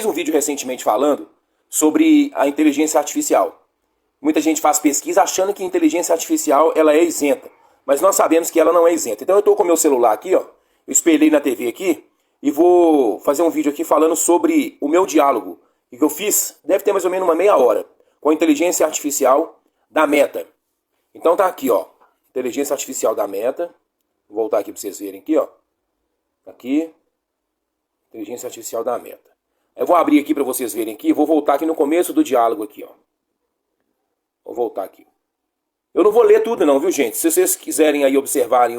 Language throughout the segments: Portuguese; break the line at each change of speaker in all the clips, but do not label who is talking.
Fiz um vídeo recentemente falando sobre a inteligência artificial. Muita gente faz pesquisa achando que a inteligência artificial ela é isenta, mas nós sabemos que ela não é isenta. Então eu estou com o meu celular aqui, ó, eu espelhei na TV aqui e vou fazer um vídeo aqui falando sobre o meu diálogo que eu fiz, deve ter mais ou menos uma meia hora, com a inteligência artificial da Meta. Então tá aqui, ó, inteligência artificial da Meta. Vou voltar aqui para vocês verem aqui, ó. Aqui, inteligência artificial da Meta. Eu vou abrir aqui para vocês verem aqui, vou voltar aqui no começo do diálogo aqui, ó. Vou voltar aqui. Eu não vou ler tudo não, viu, gente? Se vocês quiserem aí observarem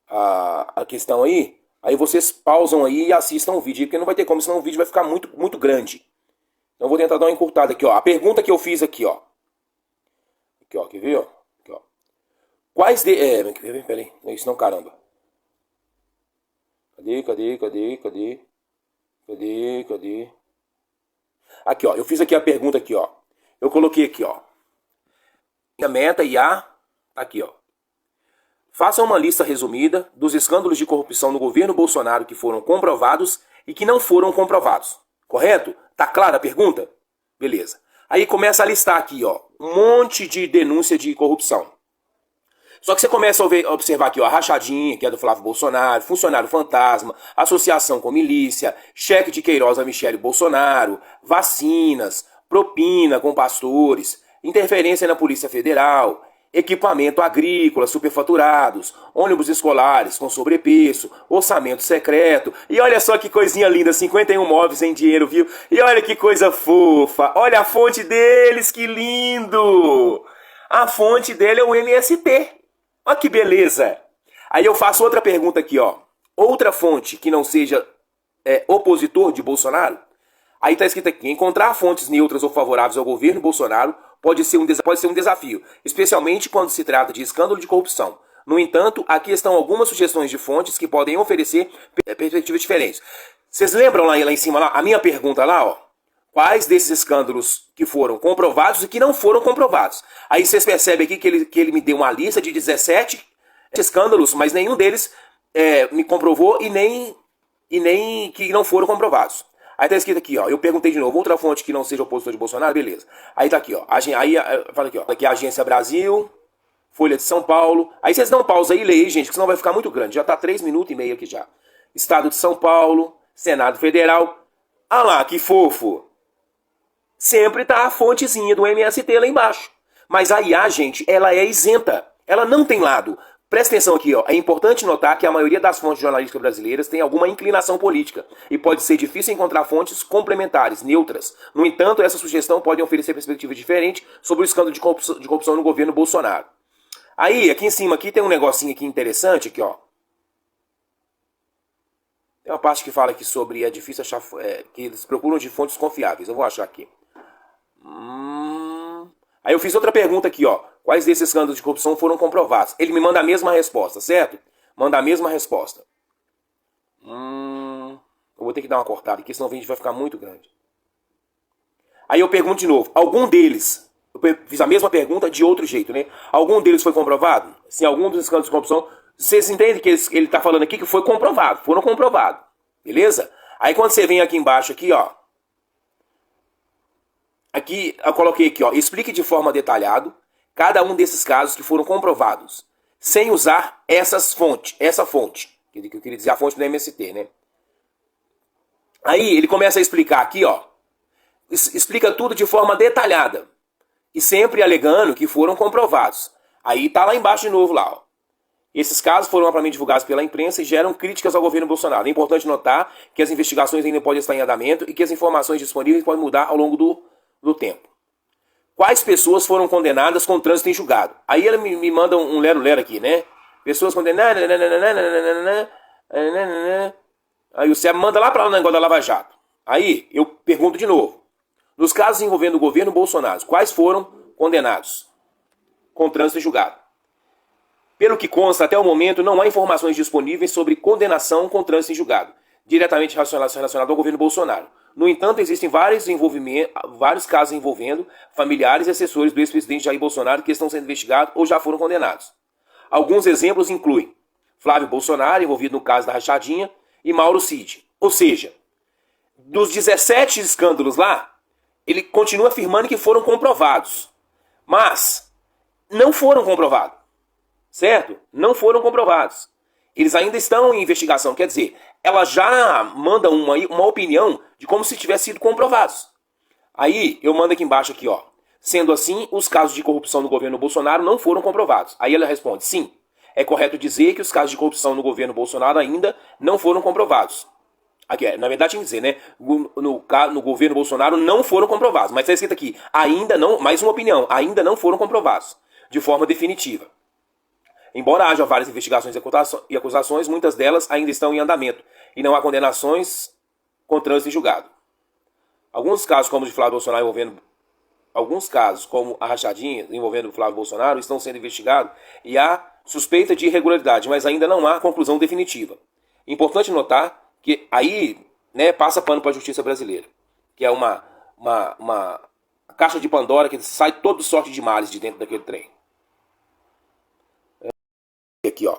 a questão aí vocês pausam aí e assistam o vídeo, porque não vai ter como, senão o vídeo vai ficar muito grande. Então eu vou tentar dar uma encurtada aqui, ó. A pergunta que eu fiz aqui, ó. Aqui, ó, quer ver, ó? Aqui, ó. Quais de... peraí, não é isso não, caramba. Cadê? Aqui, ó, eu fiz aqui a pergunta aqui, ó. Eu coloquei aqui, ó. A Meta IA, tá aqui, ó. Faça uma lista resumida dos escândalos de corrupção no governo Bolsonaro que foram comprovados e que não foram comprovados. Correto? Tá clara a pergunta? Beleza. Aí começa a listar aqui, ó, um monte de denúncia de corrupção. Só que você começa a observar aqui, ó, a rachadinha, que é do Flávio Bolsonaro, funcionário fantasma, associação com milícia, cheque de Queiroz a Michele Bolsonaro, vacinas, propina com pastores, interferência na Polícia Federal, equipamento agrícola superfaturados, ônibus escolares com sobrepreço, orçamento secreto. E olha só que coisinha linda, 51 móveis em dinheiro, viu? E olha que coisa fofa, olha a fonte deles, que lindo! A fonte dele é o MST. Olha que beleza! Aí eu faço outra pergunta aqui, ó. Outra fonte que não seja opositor de Bolsonaro. Aí tá escrito aqui, encontrar fontes neutras ou favoráveis ao governo Bolsonaro pode ser um desafio, especialmente quando se trata de escândalo de corrupção. No entanto, aqui estão algumas sugestões de fontes que podem oferecer perspectivas diferentes. Vocês lembram lá em cima, lá, a minha pergunta lá, ó? Quais desses escândalos que foram comprovados e que não foram comprovados? Aí vocês percebem aqui que ele me deu uma lista de 17 escândalos, mas nenhum deles me comprovou e nem que não foram comprovados. Aí tá escrito aqui, ó, eu perguntei de novo, outra fonte que não seja opositor de Bolsonaro, beleza. Aí tá aqui, ó, aí fala aqui, ó, aqui a Agência Brasil, Folha de São Paulo. Aí vocês dão pausa aí e leem, gente, que senão vai ficar muito grande. Já tá 3 minutos e meio aqui já. Estado de São Paulo, Senado Federal. Ah lá, que fofo. Sempre tá a fontezinha do MST lá embaixo. Mas a IA, gente, ela é isenta. Ela não tem lado. Presta atenção aqui, ó. É importante notar que a maioria das fontes jornalísticas brasileiras tem alguma inclinação política e pode ser difícil encontrar fontes complementares, neutras. No entanto, essa sugestão pode oferecer perspectivas diferentes sobre o escândalo de corrupção no governo Bolsonaro. Aí, aqui em cima, aqui tem um negocinho aqui interessante, aqui, ó. Tem uma parte que fala aqui sobre é difícil achar, que eles procuram de fontes confiáveis. Eu vou achar aqui. Aí eu fiz outra pergunta aqui, ó. Quais desses escândalos de corrupção foram comprovados? Ele me manda a mesma resposta, certo? Manda a mesma resposta. Eu vou ter que dar uma cortada aqui, senão o vídeo vai ficar muito grande. Aí eu pergunto de novo. Algum deles, eu fiz a mesma pergunta de outro jeito, né? Algum deles foi comprovado? Se algum dos escândalos de corrupção... Vocês entendem que ele está falando aqui que foi comprovado. Foram comprovados. Beleza? Aí quando você vem aqui embaixo, aqui, ó. Aqui, eu coloquei aqui, ó. Explique de forma detalhada cada um desses casos que foram comprovados, sem usar essa fonte, que eu queria dizer a fonte do MST, né? Aí ele começa a explicar aqui, ó, explica tudo de forma detalhada, e sempre alegando que foram comprovados. Aí tá lá embaixo de novo lá, ó. Esses casos foram amplamente divulgados pela imprensa e geram críticas ao governo Bolsonaro. É importante notar que as investigações ainda podem estar em andamento e que as informações disponíveis podem mudar ao longo do tempo. Quais pessoas foram condenadas com trânsito em julgado? Aí ele me manda um lero-lero aqui, né? Pessoas condenadas... Aí você manda lá para o negócio da Lava Jato. Aí eu pergunto de novo. Nos casos envolvendo o governo Bolsonaro, quais foram condenados com trânsito em julgado? Pelo que consta, até o momento, não há informações disponíveis sobre condenação com trânsito em julgado, diretamente relacionado ao governo Bolsonaro. No entanto, existem vários casos envolvendo familiares e assessores do ex-presidente Jair Bolsonaro que estão sendo investigados ou já foram condenados. Alguns exemplos incluem Flávio Bolsonaro, envolvido no caso da rachadinha, e Mauro Cid. Ou seja, dos 17 escândalos lá, ele continua afirmando que foram comprovados. Mas não foram comprovados. Certo? Não foram comprovados. Eles ainda estão em investigação. Quer dizer, ela já manda uma opinião de como se tivesse sido comprovados. Aí eu mando aqui embaixo aqui, ó. Sendo assim, os casos de corrupção no governo Bolsonaro não foram comprovados. Aí ela responde, sim, é correto dizer que os casos de corrupção no governo Bolsonaro ainda não foram comprovados. Aqui, na verdade, tem que dizer, né? No governo Bolsonaro não foram comprovados. Mas está escrito aqui, ainda não, mais uma opinião, ainda não foram comprovados, de forma definitiva. Embora haja várias investigações e acusações, muitas delas ainda estão em andamento e não há condenações com trânsito em julgado. Alguns casos, como o de Flávio Bolsonaro envolvendo alguns casos, como a rachadinha envolvendo o Flávio Bolsonaro, estão sendo investigados e há suspeita de irregularidade, mas ainda não há conclusão definitiva. Importante notar que aí, né, passa pano para a justiça brasileira, que é uma caixa de Pandora que sai toda sorte de males de dentro daquele trem. Aqui, ó.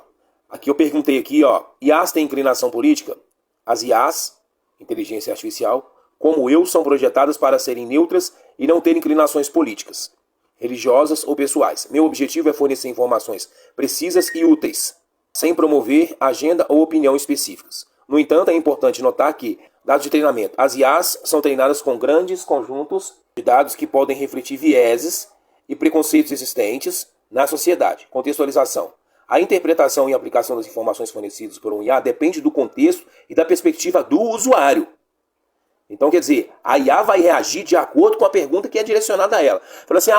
Aqui eu perguntei aqui, ó, IAs têm inclinação política? As IAs, inteligência artificial, como eu, são projetadas para serem neutras e não terem inclinações políticas, religiosas ou pessoais. Meu objetivo é fornecer informações precisas e úteis, sem promover agenda ou opinião específicas. No entanto, é importante notar que, dados de treinamento, as IAs são treinadas com grandes conjuntos de dados que podem refletir vieses e preconceitos existentes na sociedade. Contextualização. A interpretação e aplicação das informações fornecidas por um IA depende do contexto e da perspectiva do usuário. Então, quer dizer, a IA vai reagir de acordo com a pergunta que é direcionada a ela. Fala assim,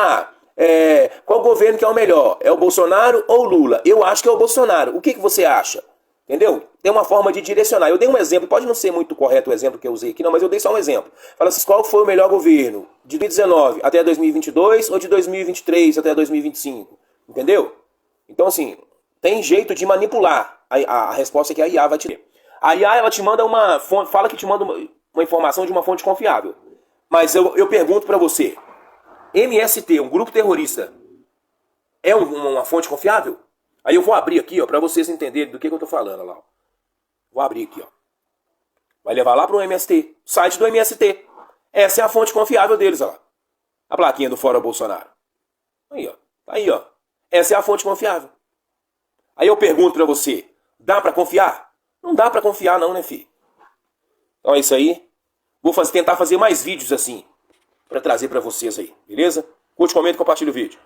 qual governo que é o melhor? É o Bolsonaro ou o Lula? Eu acho que é o Bolsonaro. O que você acha? Entendeu? Tem uma forma de direcionar. Eu dei um exemplo, pode não ser muito correto o exemplo que eu usei aqui, não, mas eu dei só um exemplo. Fala assim, qual foi o melhor governo? De 2019 até 2022 ou de 2023 até 2025? Entendeu? Então, assim, tem jeito de manipular a resposta que a IA vai te dar. A IA, ela te manda uma fonte, fala que te manda uma informação de uma fonte confiável. Mas eu pergunto pra você, MST, um grupo terrorista, é uma fonte confiável? Aí eu vou abrir aqui, ó, pra vocês entenderem do que eu tô falando, lá. Ó. Vou abrir aqui, ó. Vai levar lá pro MST, site do MST. Essa é a fonte confiável deles, ó lá. A plaquinha do Fora Bolsonaro. Aí, ó. Tá aí, ó. Essa é a fonte confiável. Aí eu pergunto pra você, dá pra confiar? Não dá pra confiar não, né, filho? Então é isso aí. Vou tentar fazer mais vídeos assim, pra trazer pra vocês aí, beleza? Curte, comenta e compartilha o vídeo.